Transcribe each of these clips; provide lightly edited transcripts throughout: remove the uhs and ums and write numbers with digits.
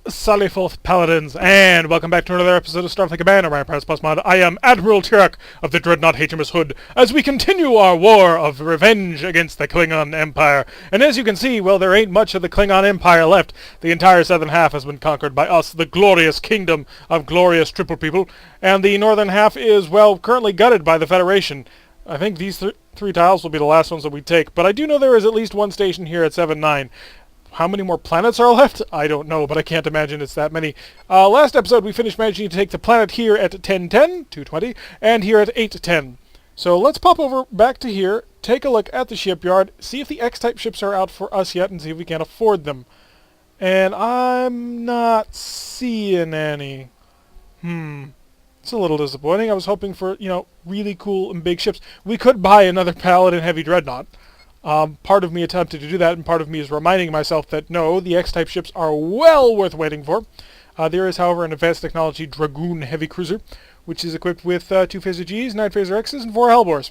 Sally Forth Paladins, and welcome back to another episode of Starfleet Command, Orion Pirates Plus Mod. I am Admiral Tirak of the Dreadnought HMS Hood, as we continue our war of revenge against the Klingon Empire. And as you can see, well, there ain't much of the Klingon Empire left. The entire southern half has been conquered by us, the glorious kingdom of glorious triple people, and the northern half is, well, currently gutted by the Federation. I think these three tiles will be the last ones that we take, but I do know there is at least one station here at 7-9. How many more planets are left? I don't know, but I can't imagine it's that many. Last episode, we finished managing to take the planet here at 1010, 220, and here at 810. So let's pop over back to here, take a look at the shipyard, see if the X-type ships are out for us yet, and see if we can afford them. And I'm not seeing any. It's a little disappointing. I was hoping for, really cool and big ships. We could buy another Paladin Heavy Dreadnought. Part of me attempted to do that, and part of me is reminding myself that no, the X-type ships are well worth waiting for. There is, however, an advanced technology Dragoon heavy cruiser, which is equipped with 2 Phaser Gs, 9 Phaser Xs, and 4 Hellbores.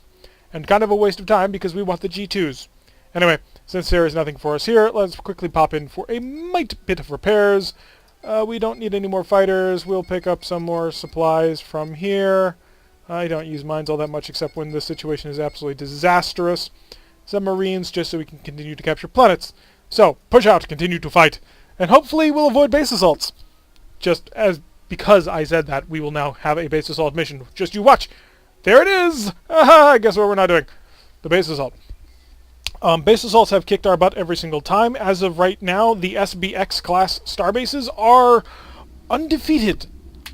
And kind of a waste of time because we want the G2s. Anyway, since there is nothing for us here, let's quickly pop in for a mite bit of repairs. We don't need any more fighters. We'll pick up some more supplies from here. I don't use mines all that much except when the situation is absolutely disastrous. Some Marines just so we can continue to capture planets. So, push out, continue to fight, and hopefully we'll avoid base assaults. Because I said that, we will now have a base assault mission. Just you watch! There it is! Aha! Guess what we're not doing? The base assault. Base assaults have kicked our butt every single time. As of right now, the SBX class starbases are undefeated.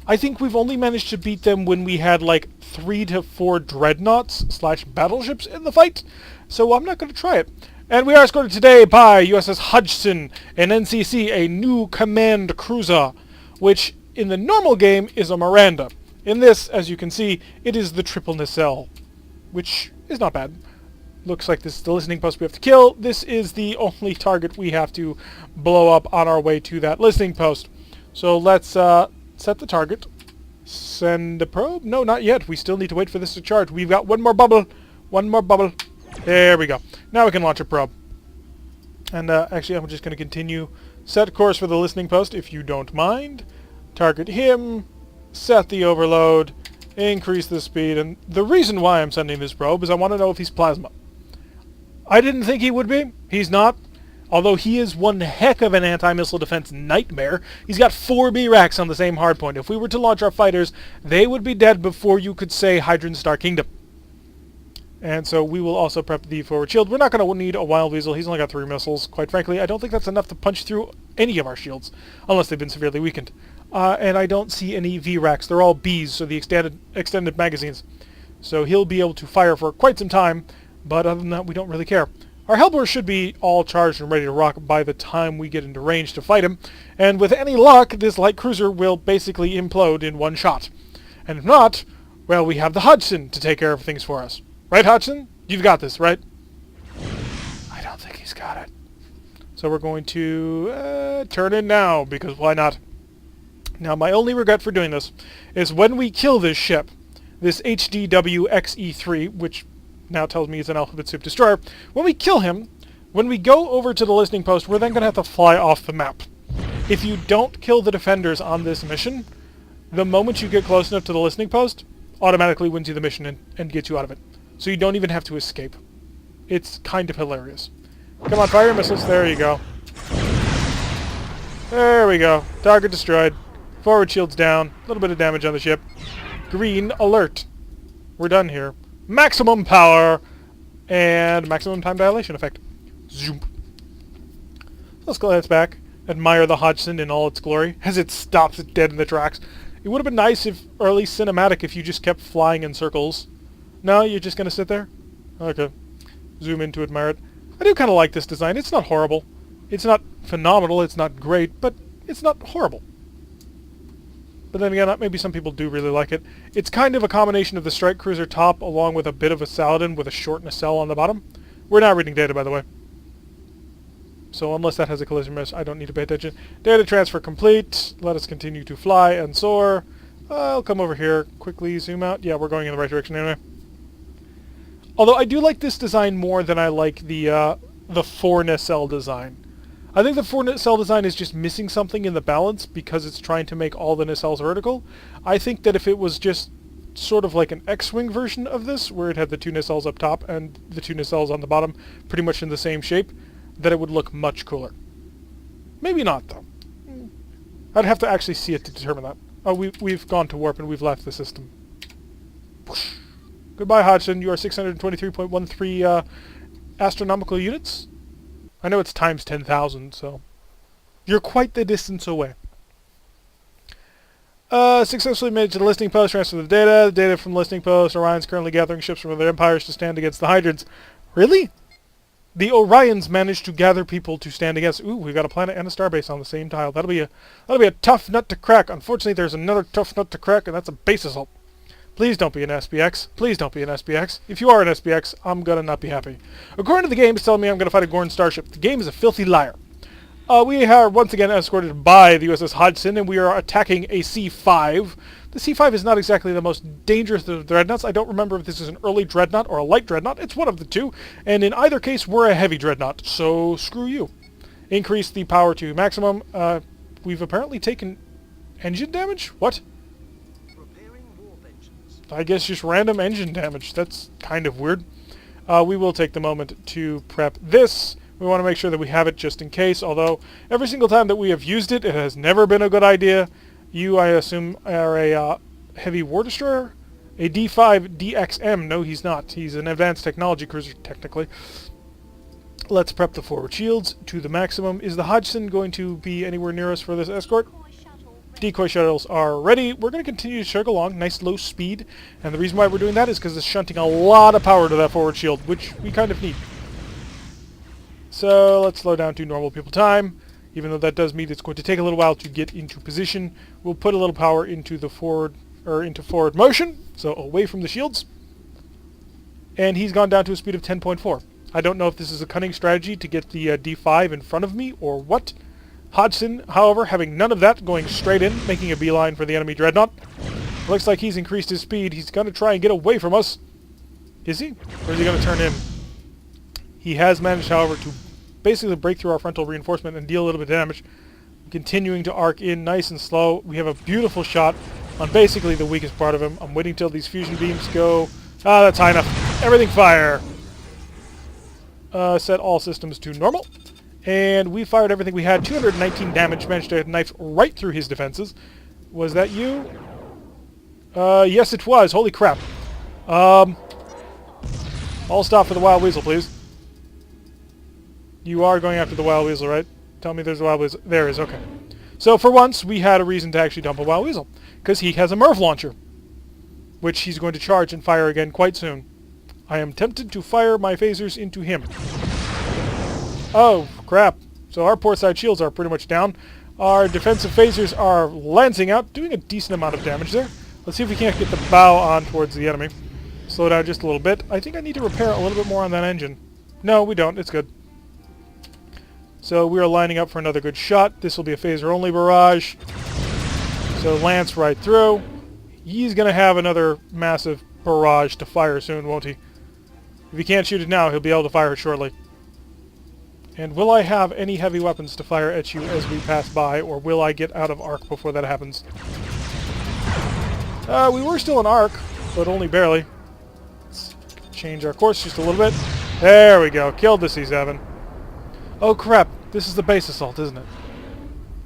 I think we've only managed to beat them when we had like 3 to 4 dreadnoughts / battleships in the fight. So I'm not going to try it. And we are escorted today by USS Hodgson, an NCC, a new command cruiser, which in the normal game is a Miranda. In this, as you can see, it is the triple nacelle, which is not bad. Looks like this is the listening post we have to kill. This is the only target we have to blow up on our way to that listening post. So let's set the target. Send a probe? No, not yet. We still need to wait for this to charge. We've got one more bubble. One more bubble. There we go. Now we can launch a probe. And actually, I'm just going to continue. Set course for the listening post, if you don't mind. Target him. Set the overload. Increase the speed. And the reason why I'm sending this probe is I want to know if he's plasma. I didn't think he would be. He's not. Although he is one heck of an anti-missile defense nightmare. He's got 4 B-racks on the same hardpoint. If we were to launch our fighters, they would be dead before you could say Hydron Star Kingdom. And so we will also prep the forward shield. We're not going to need a Wild Weasel. He's only got 3 missiles. Quite frankly, I don't think that's enough to punch through any of our shields, unless they've been severely weakened. And I don't see any V-racks. They're all Bs, so the extended magazines. So he'll be able to fire for quite some time, but other than that, we don't really care. Our Hellbores should be all charged and ready to rock by the time we get into range to fight him, and with any luck, this light cruiser will basically implode in one shot. And if not, well, we have the Hodgson to take care of things for us. Right, Hodgson? You've got this, right? I don't think he's got it. So we're going to turn in now, because why not? Now, my only regret for doing this is when we kill this ship, this HDWXE3, which now tells me it's an alphabet soup destroyer. When we kill him, when we go over to the listening post, we're then going to have to fly off the map. If you don't kill the defenders on this mission, the moment you get close enough to the listening post, automatically wins you the mission and gets you out of it. So you don't even have to escape. It's kind of hilarious. Come on, fire your missiles. There you go. There we go. Target destroyed. Forward shield's down. A little bit of damage on the ship. Green alert. We're done here. Maximum power and maximum time dilation effect. Zoom. Let's go ahead back. Admire the Hodgson in all its glory as it stops it dead in the tracks. It would have been nice if, or at least cinematic, if you just kept flying in circles. No, you're just going to sit there? Okay. Zoom in to admire it. I do kind of like this design. It's not horrible. It's not phenomenal. It's not great, but it's not horrible. But then again, maybe some people do really like it. It's kind of a combination of the strike cruiser top along with a bit of a Saladin with a short nacelle on the bottom. We're not reading data, by the way. So unless that has a collision miss, I don't need to pay attention. Data transfer complete. Let us continue to fly and soar. I'll come over here, quickly zoom out. Yeah, we're going in the right direction anyway. Although I do like this design more than I like the 4 nacelle design. I think the 4 nacelle design is just missing something in the balance because it's trying to make all the nacelles vertical. I think that if it was just sort of like an X-Wing version of this, where it had the 2 nacelles up top and the 2 nacelles on the bottom pretty much in the same shape, that it would look much cooler. Maybe not, though. I'd have to actually see it to determine that. Oh, we've gone to warp and we've left the system. Whoosh. Goodbye, Hodgson. You are 623.13 astronomical units. I know it's times 10,000, so you're quite the distance away. Successfully made it to the listening post. Transfer the data. The data from the listening post. Orion's currently gathering ships from other empires to stand against the Hydrants. Really? The Orions managed to gather people to stand against. Ooh, we've got a planet and a starbase on the same tile. That'll be a tough nut to crack. Unfortunately, there's another tough nut to crack, and that's a base assault. Please don't be an SPX. Please don't be an SPX. If you are an SPX, I'm gonna not be happy. According to the game, it's telling me I'm gonna fight a Gorn starship. The game is a filthy liar. We are once again escorted by the USS Hodgson, and we are attacking a C5. The C5 is not exactly the most dangerous of the dreadnoughts. I don't remember if this is an early dreadnought or a light dreadnought. It's one of the two, and in either case, we're a heavy dreadnought, so screw you. Increase the power to maximum. We've apparently taken engine damage? What? I guess just random engine damage. That's kind of weird. We will take the moment to prep this. We want to make sure that we have it just in case, although every single time that we have used it, it has never been a good idea. You, I assume, are a heavy war destroyer? A D5 DXM. No, he's not. He's an advanced technology cruiser, technically. Let's prep the forward shields to the maximum. Is the Hodgson going to be anywhere near us for this escort? Decoy shuttles are ready. We're going to continue to chug along, nice low speed, and the reason why we're doing that is because it's shunting a lot of power to that forward shield, which we kind of need. So let's slow down to normal people time. Even though that does mean it's going to take a little while to get into position, we'll put a little power into the forward motion, so away from the shields. And he's gone down to a speed of 10.4. I don't know if this is a cunning strategy to get the D5 in front of me or what. Hodgson, however, having none of that, going straight in, making a beeline for the enemy dreadnought. Looks like he's increased his speed. He's going to try and get away from us. Is he? Or is he going to turn in? He has managed, however, to basically break through our frontal reinforcement and deal a little bit of damage. Continuing to arc in nice and slow. We have a beautiful shot on basically the weakest part of him. I'm waiting till these fusion beams go. Ah, that's high enough. Everything fire. Set all systems to normal. And we fired everything we had. 219 damage. Managed to knife right through his defenses. Was that you? Yes, it was. Holy crap. All stop for the Wild Weasel, please. You are going after the Wild Weasel, right? Tell me there's a Wild Weasel. There is, okay. So for once, we had a reason to actually dump a Wild Weasel. Because he has a MRF launcher. Which he's going to charge and fire again quite soon. I am tempted to fire my phasers into him. Oh, crap. So our port side shields are pretty much down. Our defensive phasers are lancing out, doing a decent amount of damage there. Let's see if we can't get the bow on towards the enemy. Slow down just a little bit. I think I need to repair a little bit more on that engine. No, we don't. It's good. So we are lining up for another good shot. This will be a phaser-only barrage. So lance right through. He's going to have another massive barrage to fire soon, won't he? If he can't shoot it now, he'll be able to fire it shortly. And will I have any heavy weapons to fire at you as we pass by, or will I get out of arc before that happens? We were still in arc, but only barely. Let's change our course just a little bit. There we go. Killed the C7. Oh crap, this is the base assault, isn't it?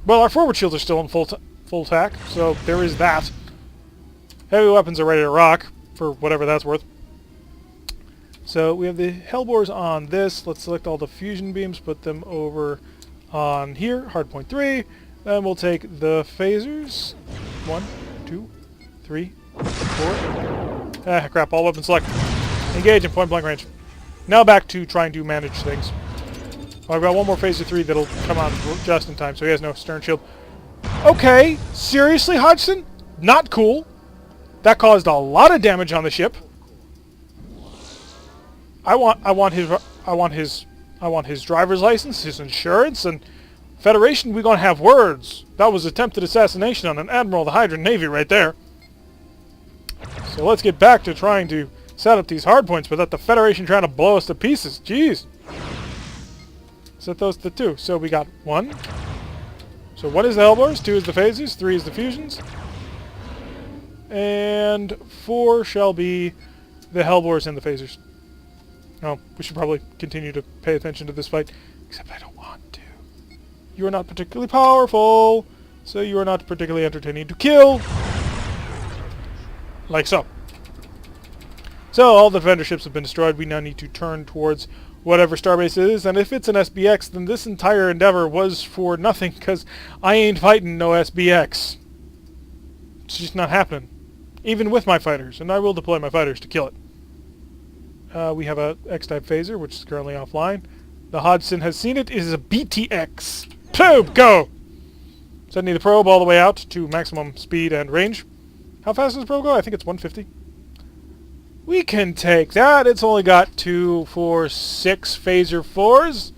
Well, our forward shields are still in full attack, so there is that. Heavy weapons are ready to rock, for whatever that's worth. So we have the Hellbores on this. Let's select all the fusion beams, put them over on here, hardpoint 3. Then we'll take the phasers. 1, 2, 3, 4. Ah, crap, all weapons select. Engage in point blank range. Now back to trying to manage things. I've got one more phaser 3 that'll come on just in time, so he has no stern shield. Okay, seriously, Hodgson? Not cool. That caused a lot of damage on the ship. I want his driver's license, his insurance, and Federation. We're gonna have words. That was attempted assassination on an admiral of the Hydran Navy right there. So let's get back to trying to set up these hardpoints without the Federation trying to blow us to pieces. Jeez. Set those to 2. So we got 1. So 1 is the Hellbores, 2 is the phasers, 3 is the fusions. And 4 shall be the Hellbores and the phasers. Oh, we should probably continue to pay attention to this fight. Except I don't want to. You are not particularly powerful, so you are not particularly entertaining to kill. Like so. So all the defender ships have been destroyed. We now need to turn towards whatever starbase it is, and if it's an SBX, then this entire endeavor was for nothing, because I ain't fighting no SBX. It's just not happening. Even with my fighters, and I will deploy my fighters to kill it. We have a X-type phaser, which is currently offline. The Hodgson has seen it. It is a BTX. Probe, go! Sending the probe all the way out to maximum speed and range. How fast does the probe go? I think it's 150. We can take that. It's only got 2, 4, 6 phaser 4s.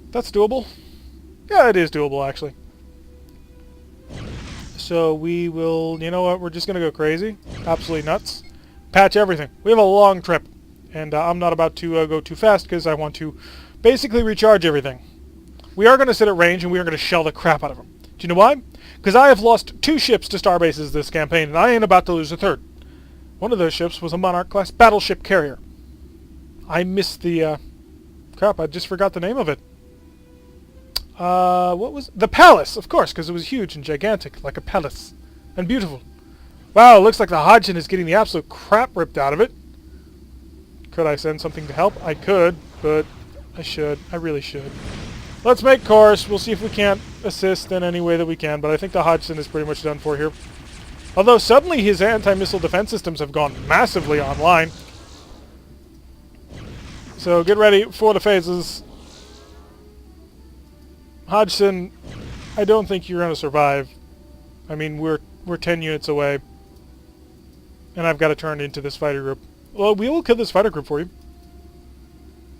That's doable. Yeah, it is doable, actually. So we will, you know what, we're just going to go crazy. Absolutely nuts. Patch everything. We have a long trip. And I'm not about to go too fast because I want to basically recharge everything. We are going to sit at range and we are going to shell the crap out of them. Do you know why? Because I have lost 2 ships to starbases this campaign and I ain't about to lose a 3rd. One of those ships was a Monarch-class battleship carrier. I missed the, crap, I just forgot the name of it. What was... The Palace, of course, because it was huge and gigantic, like a palace. And beautiful. Wow, it looks like the Hodgson is getting the absolute crap ripped out of it. Could I send something to help? I could, but I should. I really should. Let's make course. We'll see if we can't assist in any way that we can, but I think the Hodgson is pretty much done for here. Although suddenly his anti-missile defense systems have gone massively online. So get ready for the phases. Hodgson, I don't think you're going to survive. I mean, we're 10 units away. And I've got to turn into this fighter group. Well, we will kill this fighter group for you.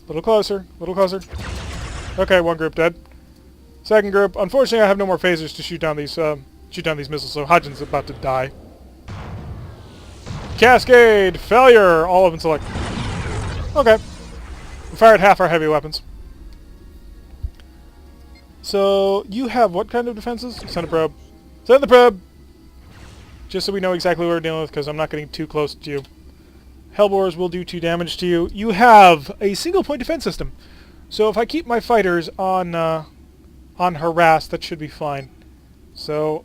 A little closer, a little closer. Okay, 1 group dead. 2nd group. Unfortunately, I have no more phasers to shoot down these missiles, so Hodgson's about to die. Cascade! Failure! All of them select. Okay. We fired half our heavy weapons. So, you have what kind of defenses? Send a probe. Send the probe! Just so we know exactly what we're dealing with, because I'm not getting too close to you. Hellbores will do 2 damage to you. You have a single point defense system. So if I keep my fighters on harass, that should be fine. So,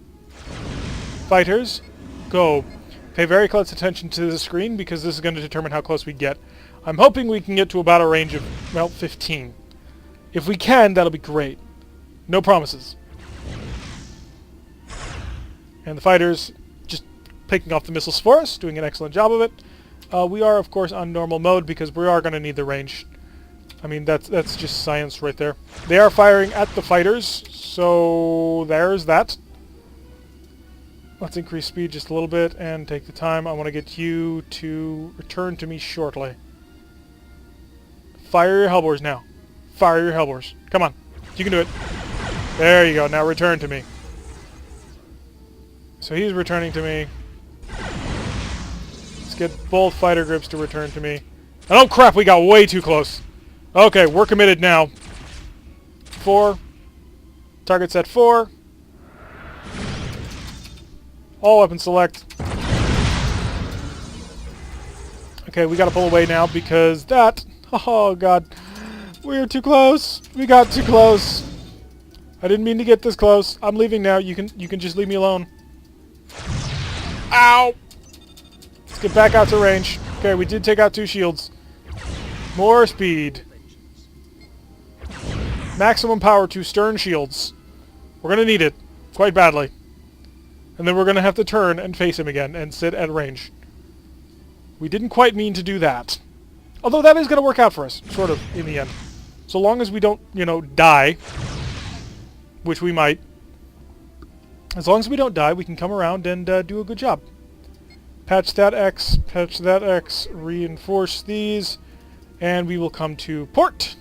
fighters, go. Pay very close attention to the screen because this is going to determine how close we get. I'm hoping we can get to about a range of, well, 15. If we can, that'll be great. No promises. And the fighters just picking off the missiles for us, doing an excellent job of it. We are, of course, on normal mode because we are going to need the range. I mean, that's just science right there. They are firing at the fighters, so there's that. Let's increase speed just a little bit and take the time. I want to get you to return to me shortly. Fire your Hellbores now. Fire your Hellbores. Come on. You can do it. There you go. Now return to me. So he's returning to me. Let's get both fighter groups to return to me. And oh crap, we got way too close. Okay, we're committed now. 4. Target set 4. All weapons select. Okay, we gotta pull away now because that... Oh god. We're too close. We got too close. I didn't mean to get this close. I'm leaving now. You can just leave me alone. Ow! Let's get back out to range. Okay, we did take out 2 shields. More speed. Maximum power to stern shields. We're gonna need it. Quite badly. And then we're gonna have to turn and face him again and sit at range. We didn't quite mean to do that. Although that is gonna work out for us, sort of, in the end. So long as we don't, you know, die. Which we might. As long as we don't die, we can come around and do a good job. Patch that X, reinforce these, and we will come to port.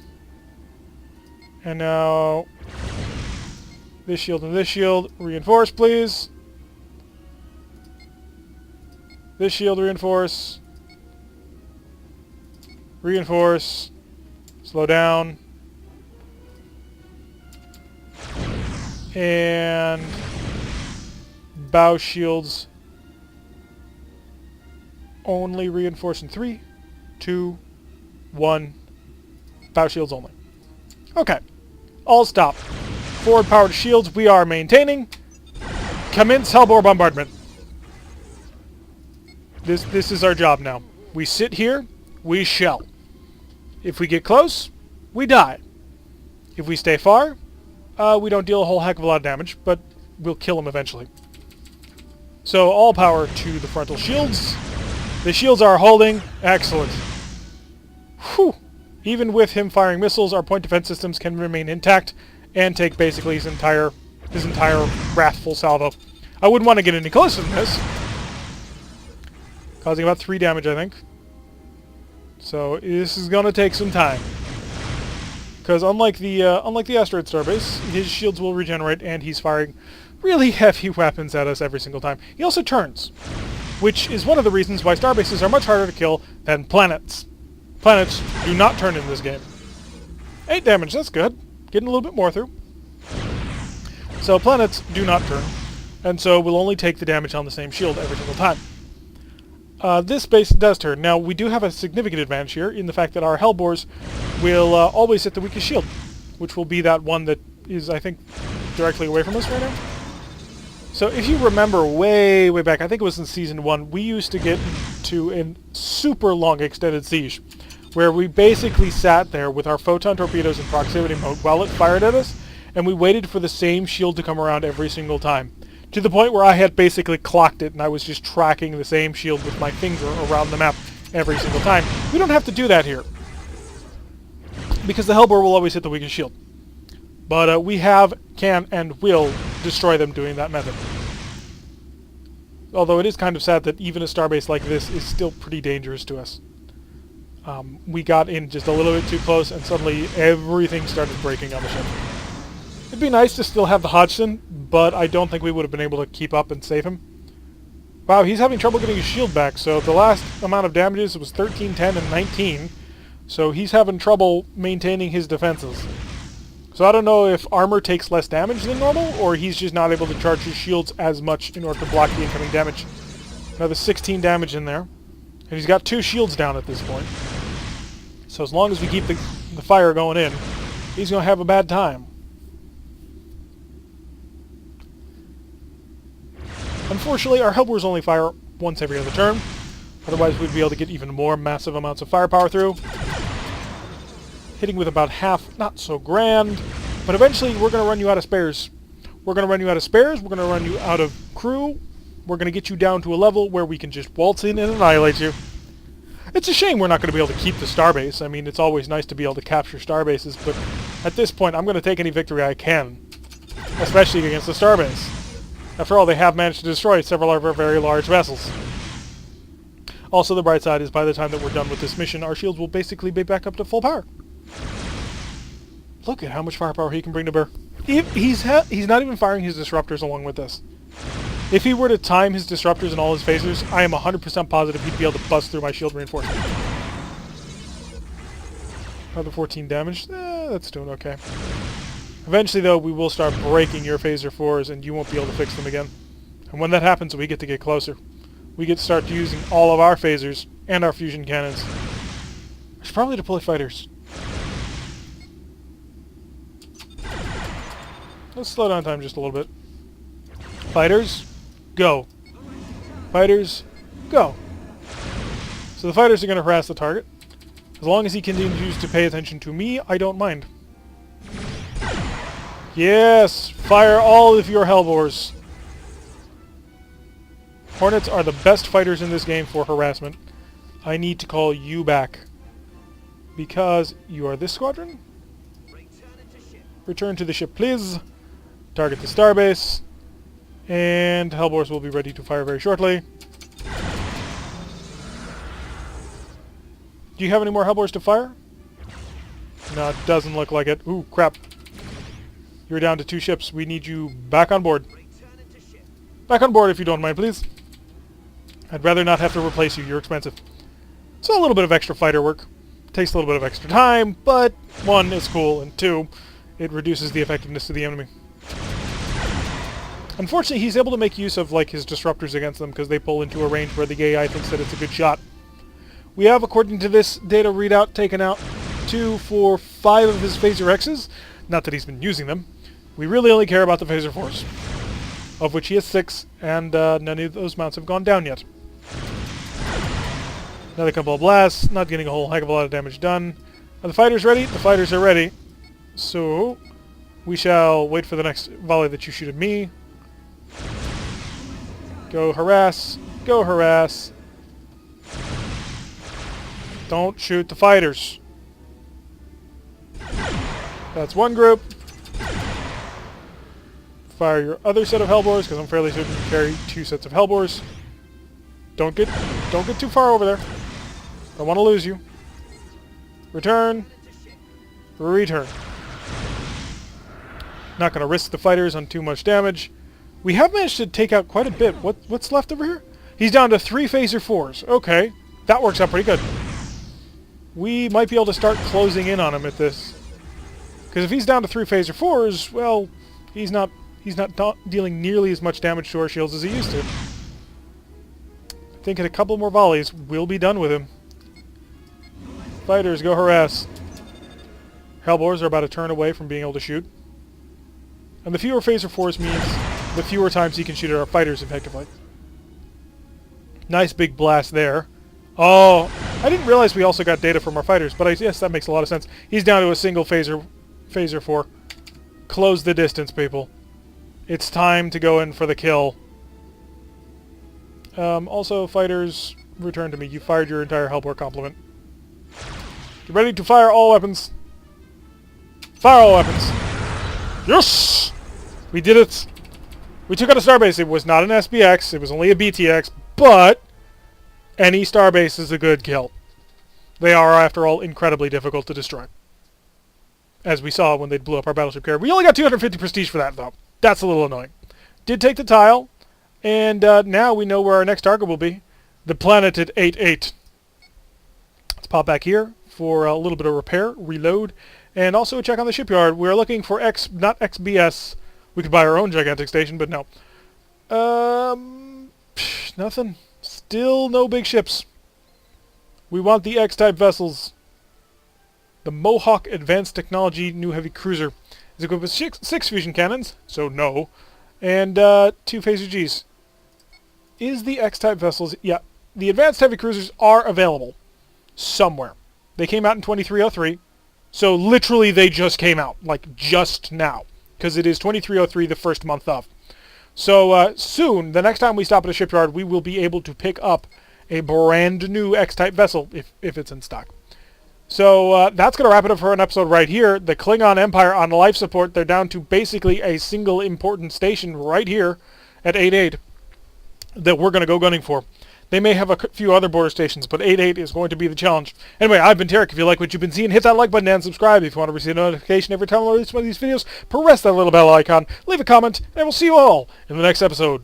And now, this shield and this shield, reinforce please. This shield, reinforce. Reinforce. Slow down. And bow shields only reinforce in 3, 2, 1. Bow shields only. Okay. All stop. Forward powered shields we are maintaining. Commence hellbore bombardment. This is our job now. We sit here, we shell. If we get close, we die. If we stay far, we don't deal a whole heck of a lot of damage, but we'll kill them eventually. So all power to the frontal shields. The shields are holding. Excellent. Whew. Even with him firing missiles, our point defense systems can remain intact and take basically his entire wrathful salvo. I wouldn't want to get any closer than this. Causing about 3 damage, I think. So this is going to take some time. Because unlike the asteroid starbase, his shields will regenerate and he's firing really heavy weapons at us every single time. He also turns, which is one of the reasons why starbases are much harder to kill than planets. Planets do not turn in this game. 8 damage, that's good. Getting a little bit more through. So planets do not turn, and so we'll only take the damage on the same shield every single time. This base does turn. Now, we do have a significant advantage here in the fact that our Hellbores will always hit the weakest shield, which will be that one that is, I think, directly away from us right now. So if you remember way back, I think it was in Season 1, we used to get to a super long extended siege, where we basically sat there with our photon torpedoes in proximity mode while it fired at us, and we waited for the same shield to come around every single time. To the point where I had basically clocked it, and I was just tracking the same shield with my finger around the map every single time. We don't have to do that here, because the Hellbore will always hit the weakest shield. But we have, can, and will destroy them doing that method. Although it is kind of sad that even a starbase like this is still pretty dangerous to us. We got in just a little bit too close, and suddenly everything started breaking on the ship. It'd be nice to still have the Hodgson, but I don't think we would have been able to keep up and save him. Wow, he's having trouble getting his shield back, so the last amount of damages was 13, 10, and 19. So he's having trouble maintaining his defenses. So I don't know if armor takes less damage than normal, or he's just not able to charge his shields as much in order to block the incoming damage. Another 16 damage in there. And he's got 2 shields down at this point. So as long as we keep the fire going in, he's going to have a bad time. Unfortunately, our Hellbores only fire once every other turn. Otherwise, we'd be able to get even more massive amounts of firepower through. Hitting with about half, not so grand. But eventually, we're going to run you out of spares. We're going to run you out of spares. We're going to run you out of crew. We're going to get you down to a level where we can just waltz in and annihilate you. It's a shame we're not going to be able to keep the starbase. I mean, it's always nice to be able to capture starbases, but at this point, I'm going to take any victory I can. Especially against the starbase. After all, they have managed to destroy several of our very large vessels. Also, the bright side is by the time that we're done with this mission, our shields will basically be back up to full power. Look at how much firepower he can bring to bear. He's not even firing his disruptors along with this. If he were to time his disruptors and all his phasers, I am 100% positive he'd be able to bust through my shield reinforcement. Another 14 damage. That's doing okay. Eventually, though, we will start breaking your phaser 4s, and you won't be able to fix them again. And when that happens, we get to get closer. We get to start using all of our phasers and our fusion cannons. I should probably deploy fighters. Let's slow down time just a little bit. Fighters, go. Fighters, go. So the fighters are going to harass the target. As long as he continues to pay attention to me, I don't mind. Yes! Fire all of your Hellbores. Hornets are the best fighters in this game for harassment. I need to call you back. Because you are this squadron? Return to the ship, please. Target the starbase. And Hellbores will be ready to fire very shortly. Do you have any more Hellbores to fire? No, it doesn't look like it. Ooh, crap. You're down to 2 ships. We need you back on board. Back on board if you don't mind, please. I'd rather not have to replace you. You're expensive. So a little bit of extra fighter work. Takes a little bit of extra time, but 1, it's cool, and 2, it reduces the effectiveness of the enemy. Unfortunately, he's able to make use of like his disruptors against them because they pull into a range where the AI thinks that it's a good shot. We have, according to this data readout, taken out 2, 4, 5 of his Phaser X's. Not that he's been using them. We really only care about the Phaser 4s, of which he has 6, and none of those mounts have gone down yet. Another couple of blasts, not getting a whole heck of a lot of damage done. Are the fighters ready? The fighters are ready. So, we shall wait for the next volley that you shoot at me. Go harass. Go harass. Don't shoot the fighters. That's one group. Fire your other set of Hellbores, because I'm fairly certain you carry 2 sets of Hellbores. Don't get too far over there. Don't want to lose you. Return. Return. Not going to risk the fighters on too much damage. We have managed to take out quite a bit. What's left over here? He's down to 3 Phaser 4s. Okay. That works out pretty good. We might be able to start closing in on him at this. Because if he's down to 3 Phaser 4s, well, he's not dealing nearly as much damage to our shields as he used to. I think in a couple more volleys, we'll be done with him. Fighters, go harass. Hellbores are about a turn away from being able to shoot. And the fewer Phaser 4s means the fewer times he can shoot at our fighters effectively. Nice big blast there. Oh, I didn't realize we also got data from our fighters, but yes, that makes a lot of sense. He's down to a single Phaser 4. Close the distance, people. It's time to go in for the kill. Also, fighters, return to me. You fired your entire Hellbore complement. Get ready to fire all weapons. Fire all weapons. Yes! We did it. We took out a starbase. It was not an SBX. It was only a BTX, but any starbase is a good kill. They are, after all, incredibly difficult to destroy. As we saw when they blew up our battleship carrier. We only got 250 prestige for that, though. That's a little annoying. Did take the tile, and now we know where our next target will be. The planet at 8-8. Let's pop back here for a little bit of repair, reload, and also check on the shipyard. We're looking for not XBS. We could buy our own gigantic station, but no. Nothing. Still no big ships. We want the X-type vessels. The Mohawk Advanced Technology New Heavy Cruiser is equipped with 6 fusion cannons, so no, and 2 Phaser Gs. Is the X-type vessels... Yeah, the Advanced Heavy Cruisers are available somewhere. They came out in 2303, so literally they just came out, like just now, because it is 2303 the first month of. So soon, the next time we stop at a shipyard, we will be able to pick up a brand new X-type vessel, if it's in stock. So that's going to wrap it up for an episode right here. The Klingon Empire on life support, they're down to basically a single important station right here at 8-8 that we're going to go gunning for. They may have a few other border stations, but 8-8 is going to be the challenge. Anyway, I've been Tarek. If you like what you've been seeing, hit that like button and subscribe. If you want to receive a notification every time I release one of these videos, press that little bell icon, leave a comment, and we'll see you all in the next episode.